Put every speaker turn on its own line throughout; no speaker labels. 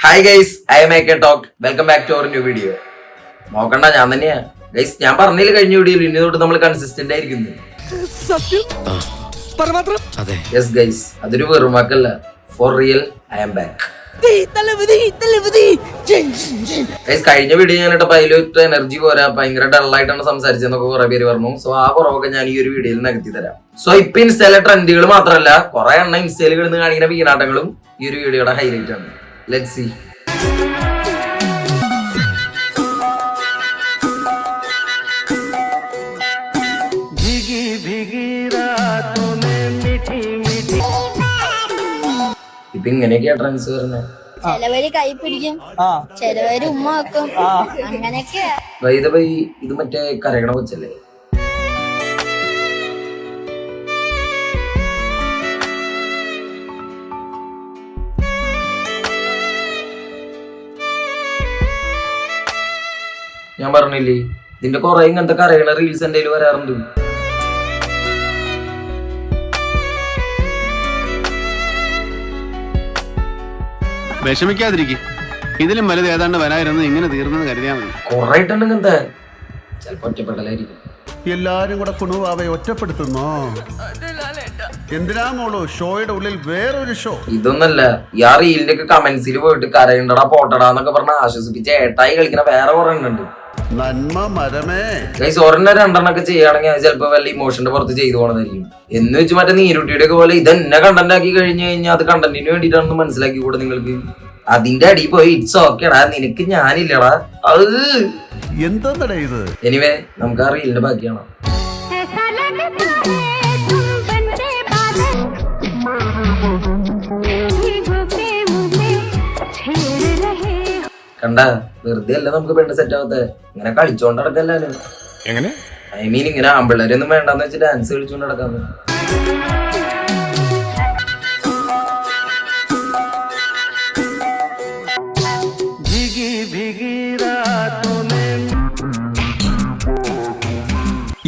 Hi guys, I am AK talk. Welcome back to our new video. നോക്കണ്ട, ഞാൻ തന്നെയാ guys. ഞാൻ പറഞ്ഞില്ല കഴിഞ്ഞ വീഡിയോയിൽ, ഇനി തൊട്ട് നമ്മൾ കൺസിസ്റ്റന്റ് ആയിരിക്കുന്നു. യെസ് ഗൈസ്, അതൊരു വെറും വാക്കല്ല. For real I am back. കഴിഞ്ഞ വീഡിയോ ഞാനിട്ടപ്പോ അതിലൊരു എനർജി പോരാ, ഭയങ്കര ഡള്ളായിട്ടാണ് സംസാരിച്ചെന്നൊക്കെ കുറെ പേര് പറഞ്ഞു. സോ ആ കുറവൊക്കെ ഞാൻ ഈ ഒരു വീഡിയോയിൽ നികത്തി തരാം. സോ ഇപ്പൊ ഇൻസ്റ്റയിലെ ട്രെൻഡുകൾ മാത്രമല്ല, കുറെ എണ്ണം ഇൻസ്റ്റയിൽ കിടന്ന് കാണിക്കുന്ന വീണാട്ടങ്ങളും ഈ ഒരു വീഡിയോയുടെ ഹൈലൈറ്റ് ആണ്. Let's see. ഇപ്പൊ ഇങ്ങനെയൊക്കെയാ ട്രെൻഡ്സ് വരുന്നത്.
ചിലവര് കൈ പിടിക്കും, ചിലവര് ഉമ്മ വെക്കും, അങ്ങനെയൊക്കെയാ.
ഇത് മറ്റേ കരകണ കൊച്ചല്ലേ? ഞാൻ പറഞ്ഞില്ലേ, ഇതിന്റെ കൊറേ ഇങ്ങനത്തെ കരകണ റീൽസ് എന്റെ കയ്യിൽ വരാറുണ്ട്.
വിഷമിക്കാതിരിക്കും, ഇതിലും വലുത് ഏതാണ്ട് വരായിരുന്നു. ഇങ്ങനെ തീർന്നെന്ന് കരുതിയാൽ മതി.
കൊറേ ഇട്ടുണ്ട് ഇങ്ങനത്തെ. ചിലപ്പോ ഒറ്റപ്പെട്ടലായിരിക്കും.
എല്ലാരും കൂടെ കുണുവാവെ ഒറ്റപ്പെടുത്തുന്നോ? എന്തിനാ മോളൂ ഷോയുടെ ഉള്ളിൽ വേറൊരു ഷോ?
ഇതൊന്നല്ല, ഈ ആ റീലിന്റെ ഒക്കെ കമന്റ്സിൽ പോയിട്ട് കരയുണ്ടടാ പോട്ടടാ എന്നൊക്കെ പറഞ്ഞ് ആശ്വസിപ്പിച്ച് ഏട്ടായി കളിക്കുന്ന വേറെ കുറെ ഉണ്ട്.
നന്മ മരമേ
ഗൈസ്, ഒരെണ്ണം രണ്ടെണ്ണൊക്കെ ചെയ്യുകയാണെങ്കിൽ അത് ചിലപ്പോ വല്ല ഇമോഷന്റെ പുറത്ത് ചെയ്തു പോകണമെന്നായിരിക്കും. എന്ന് വെച്ച് മറ്റേ നീരുട്ടിയുടെ ഒക്കെ പോലെ ഇതെന്നെ കണ്ടന്റ് ആക്കി കഴിഞ്ഞു കഴിഞ്ഞാൽ അത് കണ്ടന്റിന് വേണ്ടിയിട്ടാണെന്ന് മനസ്സിലാക്കി കൂടെ നിങ്ങൾക്ക്. അതിന്റെ അടി പോയി ഇറ്റ്സ് ഓക്കേടാ, നിനക്ക് ഞാനില്ലടാ അത്
എന്താ ഇത്.
എനിവേ, നമുക്ക് ആ റീലിന്റെ ബാക്കിയാണ്. കണ്ട, വെറുതെ അല്ല നമുക്ക് പെണ്ണ് സെറ്റ് ആവത്തെ. ഇങ്ങനെ കളിച്ചോണ്ട് നടക്കല്ലോ.
എങ്ങനെ?
ഐ മീൻ, ഇങ്ങനെ ആമ്പിള്ളേരൊന്നും വേണ്ടെന്ന് വെച്ച് ഡാൻസ് കളിച്ചോണ്ട് നടക്കാന്ന്.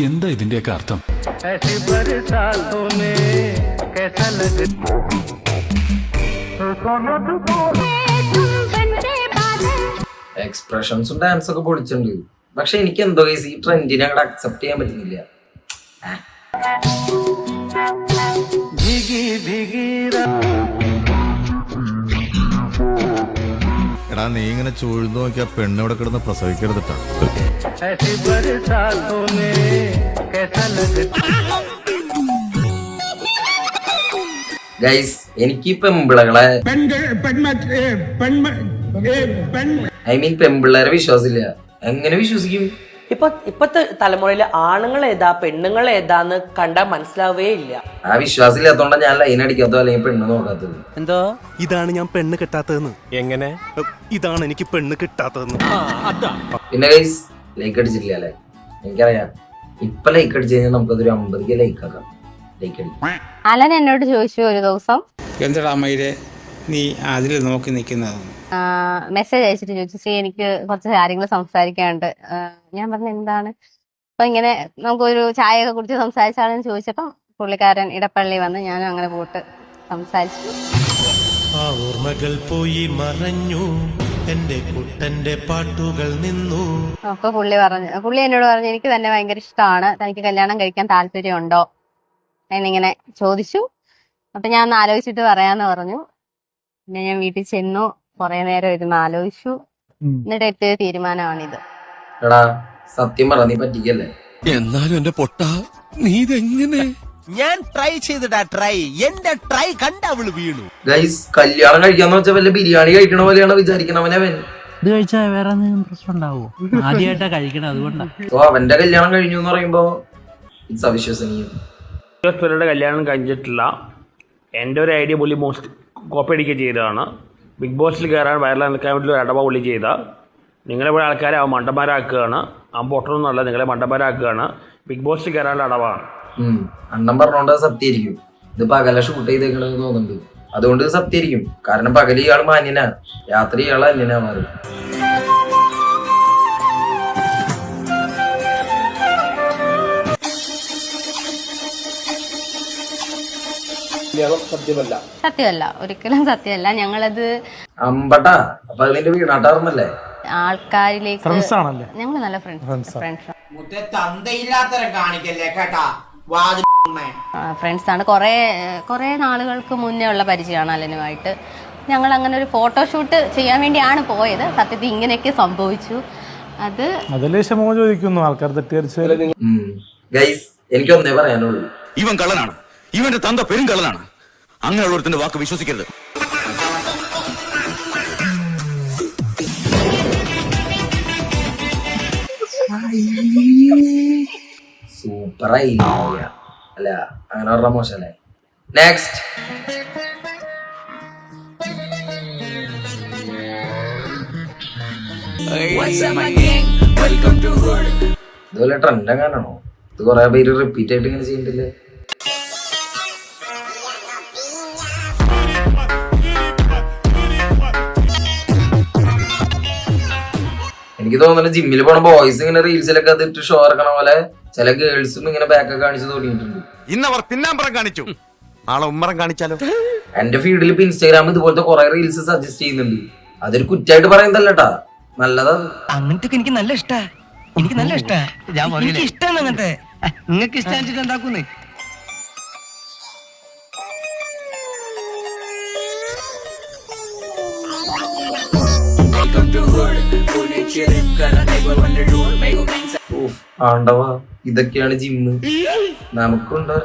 എന്താ ഇതിന്റെയൊക്കെ അർത്ഥം?
എക്സ്പ്രഷൻസും ഡാൻസ് ഒക്കെ പൊളിച്ചിട്ടുണ്ട്. പക്ഷെ എനിക്ക് എന്തോ ഈ ട്രെൻഡിനെ അങ്ങോട്ട് അക്സെപ്റ്റ് ചെയ്യാൻ പറ്റുന്നില്ല.
എടാ, നീ ഇങ്ങനെ ചൂഴ്ന്നു നോക്കിയാ പെണ്ണിവിടെ കിടന്ന് പ്രസവിക്കരുതിട്ടാ.
ഗൈസ്, എനിക്ക് പെമ്പിളകളെ ഐ മീൻ പെമ്പിള്ളേരെ വിശ്വാസമില്ല. എങ്ങനെ വിശ്വസിക്കും?
ഇപ്പത്തെ തലമുറയില് ആണുങ്ങൾ ഏതാ പെണ്ണുങ്ങൾ ഏതാന്ന് കണ്ടാ മനസ്സിലാവേ ഇല്ല.
ആ വിശ്വാസം ഇല്ലാത്തോണ്ടാ ഞാൻ ലൈൻ അടിക്കാത്തോ അല്ലെങ്കിൽ പെണ്ണ് നോക്കാത്തത്.
എന്തോ
ഇതാണ് ഞാൻ പെണ്ണ് കിട്ടാത്തതെന്ന്. എങ്ങനെ? ഇതാണ് എനിക്ക് പെണ്ണ് കിട്ടാത്തതെന്ന്.
പിന്നെ ഗൈസ്, ലൈക്ക് അടിച്ചിട്ടില്ല അല്ലെ? എനിക്കറിയാം. ഇപ്പൊ ലൈക്ക് അടിച്ചു കഴിഞ്ഞാൽ നമുക്കതൊരു 50 ലൈക്ക് ആക്കാം. ലൈക്ക് അടിക്കും.
അലൻ എന്നോട് ചോദിച്ചു ഒരു ദിവസം,
എന്താ അമ്മയിലെ നീ അതിൽ നോക്കി നിൽക്കുന്നത്?
മെസ്സേജ് അയച്ചിട്ട് ചോദിച്ചു, ശ്രീ എനിക്ക് കുറച്ച് കാര്യങ്ങൾ സംസാരിക്കാനുണ്ട്. ഞാൻ പറഞ്ഞു എന്താണ്? അപ്പൊ ഇങ്ങനെ നമുക്കൊരു ചായയൊക്കെ കുറിച്ച് സംസാരിച്ചാണെന്ന് ചോദിച്ചപ്പം പുള്ളിക്കാരൻ ഇടപ്പള്ളി വന്ന് ഞാനും അങ്ങനെ പോയിട്ട് സംസാരിച്ചു.
ആ ഓർമ്മകൾ പോയി മറഞ്ഞു, എന്റെ കുട്ടന്റെ പാട്ടുകൾ നിന്നു.
അപ്പൊ പുള്ളി എന്നോട് പറഞ്ഞു, എനിക്ക് തന്നെ ഭയങ്കര ഇഷ്ടമാണ്, തനിക്ക് കല്യാണം കഴിക്കാൻ താല്പര്യമുണ്ടോ എന്നിങ്ങനെ ചോദിച്ചു. അപ്പൊ ഞാൻ ഒന്ന് ആലോചിച്ചിട്ട് പറയാന്ന് പറഞ്ഞു. പിന്നെ ഞാൻ വീട്ടിൽ ചെന്നു, കുറെ നേരം ഇരുന്ന് ആലോചിച്ചു. എന്നിട്ട് എത്തിയ തീരുമാനമാണിത്.
എടാ, സത്യം പറ, നീ പറ്റിക്കല്ലേ?
എന്നാലും എന്റെ പൊട്ട, നീ ഇതെങ്ങനെ?
ഞാൻ ട്രൈ ചെയ്തിട്ടാ എന്റെ ട്രൈ കണ്ട അവള് വീണു.
ഗൈസ്, കല്യാണം കഴിക്കാന്ന് വെച്ചാൽ വല്ല ബിരിയാണി കഴിക്കണ പോലെയാണ് വിചാരിക്കണവനവൻ.
ഇത് കഴിച്ചാൽ വേറെ പ്രശ്നം ഉണ്ടാവോ? ആദ്യമായിട്ടാ കഴിക്കണം, അതുകൊണ്ടാ.
സോ അവന്റെ കല്യാണം കഴിഞ്ഞു എന്ന് പറയുമ്പോ ഇറ്റ്സ് അവിശ്വസനീയം.
കല്യാണം കഴിഞ്ഞിട്ടില്ല. എൻ്റെ ഒരു ഐഡിയ പുള്ളി കോപ്പി അടിക്കുക ചെയ്തതാണ്. ബിഗ് ബോസിൽ കയറാൻ വയറിൽ നിൽക്കാൻ വേണ്ടി ഒരു അടവ പുള്ളി ചെയ്ത. നിങ്ങളെവിടെ ആൾക്കാരെ മണ്ടന്മാരാക്കുകയാണ്. ആ പൊട്ടണമെന്നല്ല, നിങ്ങളെ മണ്ടന്മാരാക്കുകയാണ്. ബിഗ് ബോസിൽ കയറാനുള്ള അടവാണ്.
അണ്ണൻ പറഞ്ഞോണ്ട് സത്യമായിരിക്കും. ഇത് പകല ഷൂട്ട് ചെയ്തേക്കണെന്ന് തോന്നുന്നുണ്ട്. അതുകൊണ്ട് സത്യമായിരിക്കും. കാരണം പകല് ഇയാൾ മാന്യനാ, രാത്രി ഇയാൾ അന്യനാ മാറും.
സത്യമല്ല, ഒരിക്കലും സത്യമല്ല. ഞങ്ങളത്
അമ്പട്ടാ. അപ്പൊ അതിന്റെ വീണാട്ടാർന്നല്ലേ?
ആൾക്കാരിലേക്ക് ഞങ്ങൾ നല്ല ഫ്രണ്ട്സ് ആണ്. കുറെ നാളുകൾക്ക് മുന്നേ ഉള്ള പരിചയമാണ് അലനുമായിട്ട്. ഞങ്ങൾ അങ്ങനെ ഒരു ഫോട്ടോഷൂട്ട് ചെയ്യാൻ വേണ്ടിയാണ് പോയത്. സത്യത്തിൽ ഇങ്ങനെയൊക്കെ സംഭവിച്ചു.
അതിലെ ക്ഷമ ചോദിക്കുന്നു ആൾക്കാർ തെറ്റിദ്ധരിച്ചു.
ഗൈസ്, എനിക്ക് ഒന്നേ പറയാനുള്ളൂ,
ഇവൻ കള്ളനാണ്, ഇവന്റെ തന്ത പെരും കള്ളനാണ്. അങ്ങനെയുള്ളവരുടെ വാക്ക് വിശ്വസിക്കരുത്.
സൂപ്പറായി അല്ല, അങ്ങനെ പറഞ്ഞ മോശല്ലേ. നെക്സ്റ്റ്. ഇതുപോലെ ട്രെൻഡ് എങ്ങാനാണോ? ഇത് കൊറേ പേര് റിപ്പീറ്റ് ആയിട്ട് ഇങ്ങനെ ചെയ്യണ്ടില്ലേ? എനിക്ക് തോന്നുന്നു ജിമ്മിൽ പോണ ബോയ്സ് ഇങ്ങനെ റീൽസിലൊക്കെ അതിട്ട് ഷോ ഇറക്കണ പോലെ ചില ഗേൾസും ഇങ്ങനെ ബാക്കൊക്കെ കാണിച്ചു തുടങ്ങിയിട്ടുണ്ട്.
ഇന്നവർ പിന്നാമ്പറം കാണിച്ചു, നാളെ ഉമ്മറം കാണിച്ചാലോ?
എന്റെ ഫീൽഡിൽ ഇപ്പൊ ഇൻസ്റ്റാഗ്രാമിൽ ഇതുപോലത്തെ കുറെ റീൽസ് സജസ്റ്റ് ചെയ്യുന്നുണ്ട്. അതൊരു കുറ്റായിട്ട് പറയുന്നതല്ലട്ടാ, നല്ലതാ.
അങ്ങനത്തെ എനിക്ക് നല്ല ഇഷ്ടാ, എനിക്ക് നല്ല ഇഷ്ടാ. എനിക്ക് ഇഷ്ടമാണ് അങ്ങനത്തെ. നിങ്ങൾക്ക് ഇഷ്ടം എന്താക്കുന്നേ?
ആണ്ടവാ, ഇതൊക്കെയാണ് ജിമ്മ്. നമുക്കുണ്ടോ?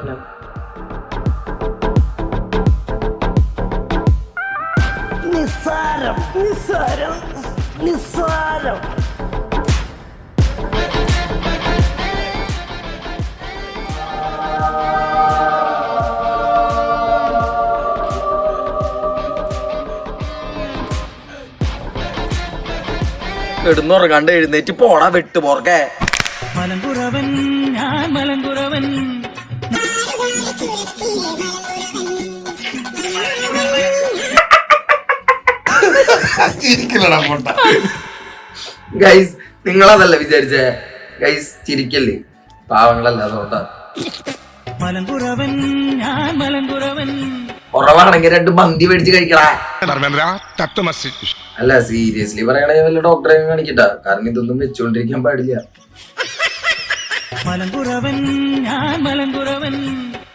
നിസ്സാരം നിസ്സാരം നിസ്സാരം. കിടന്നുറങ്ങാണ്ട് എഴുന്നേറ്റ് പോടാ വെട്ട് പോർക്കെ. ഗൈസ്, നിങ്ങളതല്ല വിചാരിച്ചേ. ഗൈസ്, ചിരിക്കല്ലേ, പാവങ്ങളല്ല, അതുകൊണ്ടാ. കുറവാണെങ്കിൽ 2 മന്തി മേടിച്ച് കഴിക്കടാ. അല്ല, സീരിയസ്ലി പറയണേ വല്ല ഡോക്ടറെ കാണിക്കട്ടാ, കാരണം ഇതൊന്നും വെച്ചോണ്ടിരിക്കാൻ പാടില്ല.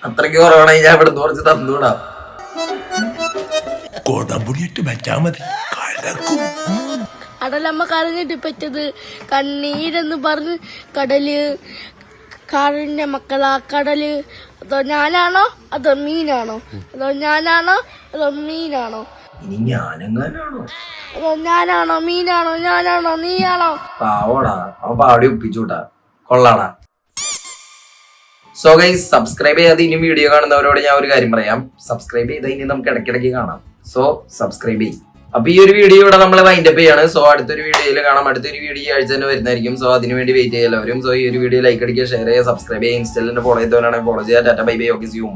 അത്രയ്ക്ക് കുറവാണെങ്കിൽ ഞാൻ ഇവിടെ കുറച്ച് തന്നൂടാ.
കടലമ്മ കരഞ്ഞിട്ട് പറ്റത് കണ്ണീരെന്ന് പറഞ്ഞ് കടല് കാടിന്റെ മക്കളാ കടല്. അതോ ഞാനാണോ അതോ മീനാണോ? അതോ ഞാനാണോ അതോ മീനാണോ?
ഇനി ഞാനെങ്ങാനാണോ?
അതോ ഞാനാണോ മീനാണോ? ഞാനാണോ നീയാണോ?
പാവോടാ, അവൻ പാടി ഒപ്പിച്ചൂട്ടാ, കൊള്ളാടാ. സോ ഗൈസ്, സബ്സ്ക്രൈബ് ചെയ്യാതെ ഇനി വീഡിയോ കാണുന്നവരോട് ഞാൻ ഒരു കാര്യം പറയാം. സബ്സ്ക്രൈബ് ചെയ്താൽ ഇനി നമുക്ക് ഇടയ്ക്കിടയ്ക്ക് കാണാം. സോ സബ്സ്ക്രൈബ് ചെയ്യും. അപ്പൊ ഈ ഒരു വീഡിയോ ഇവിടെ നമ്മൾ വൈൻഡപ്പ് ചെയ്യാണ്. സോ അടുത്തൊരു വീഡിയോയിൽ കാണാം. അടുത്തൊരു വീഡിയോ ഈ ആഴ്ച തന്നെ വരുന്നതായിരിക്കും. സോ അതിന് വേണ്ടി വെയിറ്റ് ചെയ്യാൻ. സോ ഈ ഒരു വീഡിയോ ലൈക്ക് അടിക്കുക, ഷെയർ ചെയ്യുക, സബ്സ്ക്രൈബ് ചെയ്യുക. ഇൻസ്റ്റയിൽ ഫോളോ ചെയ്തവരാണെങ്കിൽ ഫോളോ ചെയ്യുക. Tata bye bye. Okay, see U.